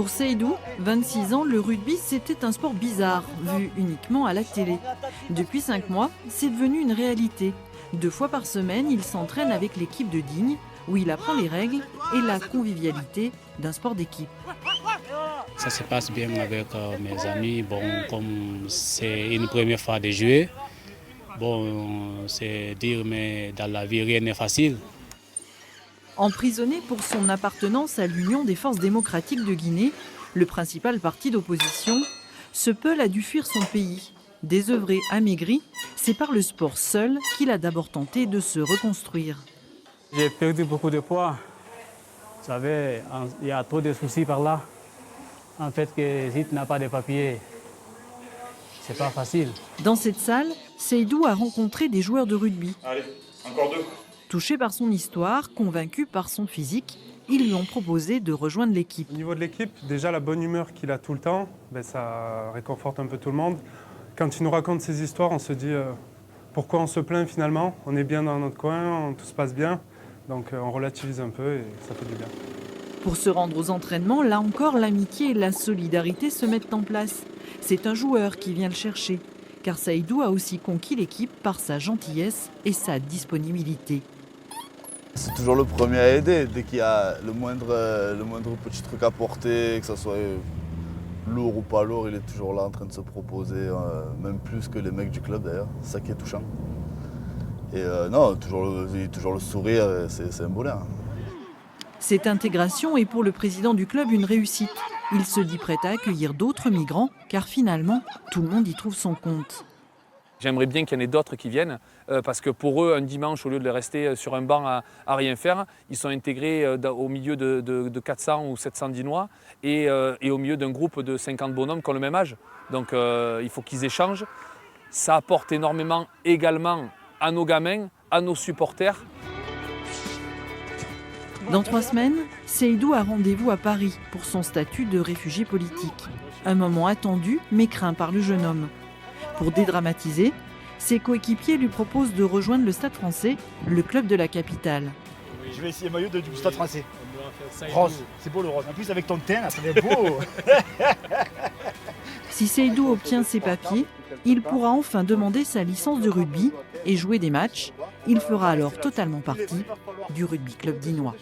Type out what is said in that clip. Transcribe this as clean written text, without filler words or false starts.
Pour Seydou, 26 ans, le rugby c'était un sport bizarre, vu uniquement à la télé. Depuis 5 mois, c'est devenu une réalité. 2 fois par semaine, il s'entraîne avec l'équipe de Digne, où il apprend les règles et la convivialité d'un sport d'équipe. Ça se passe bien avec mes amis. Bon, comme c'est une première fois de jouer, bon, c'est dire, mais dans la vie, rien n'est facile. Emprisonné pour son appartenance à l'Union des forces démocratiques de Guinée, le principal parti d'opposition, ce Peul a dû fuir son pays. Désœuvré, amaigri, c'est par le sport seul qu'il a d'abord tenté de se reconstruire. J'ai perdu beaucoup de poids. Vous savez, il y a trop de soucis par là. En fait, que si tu n'as pas de papiers, c'est pas facile. Dans cette salle, Seydou a rencontré des joueurs de rugby. Allez, encore 2. Touché par son histoire, convaincu par son physique, ils lui ont proposé de rejoindre l'équipe. Au niveau de l'équipe, déjà la bonne humeur qu'il a tout le temps, ça réconforte un peu tout le monde. Quand il nous raconte ses histoires, on se dit pourquoi on se plaint finalement. On est bien dans notre coin, tout se passe bien. Donc on relativise un peu et ça fait du bien. Pour se rendre aux entraînements, là encore, l'amitié et la solidarité se mettent en place. C'est un joueur qui vient le chercher, car Seydou a aussi conquis l'équipe par sa gentillesse et sa disponibilité. C'est toujours le premier à aider, dès qu'il y a le moindre petit truc à porter, que ce soit lourd ou pas lourd, il est toujours là en train de se proposer, même plus que les mecs du club d'ailleurs, c'est ça qui est touchant. Et non, toujours le sourire, c'est un bonheur. Cette intégration est pour le président du club une réussite. Il se dit prêt à accueillir d'autres migrants, car finalement, tout le monde y trouve son compte. J'aimerais bien qu'il y en ait d'autres qui viennent, parce que pour eux, un dimanche, au lieu de rester sur un banc à rien faire, ils sont intégrés au milieu de 400 ou 700 Dinois et au milieu d'un groupe de 50 bonhommes qui ont le même âge. Donc il faut qu'ils échangent. Ça apporte énormément également à nos gamins, à nos supporters. Dans 3 semaines, Seydou a rendez-vous à Paris pour son statut de réfugié politique. Un moment attendu, mais craint par le jeune homme. Pour dédramatiser, ses coéquipiers lui proposent de rejoindre le Stade français, le club de la capitale. Je vais essayer le maillot du Stade français. Rose, c'est beau le rose. En plus avec ton teint, ça va être beau. Si Seydou obtient ses papiers, il pourra enfin demander sa licence de rugby et jouer des matchs. Il fera alors totalement partie du rugby club dinois.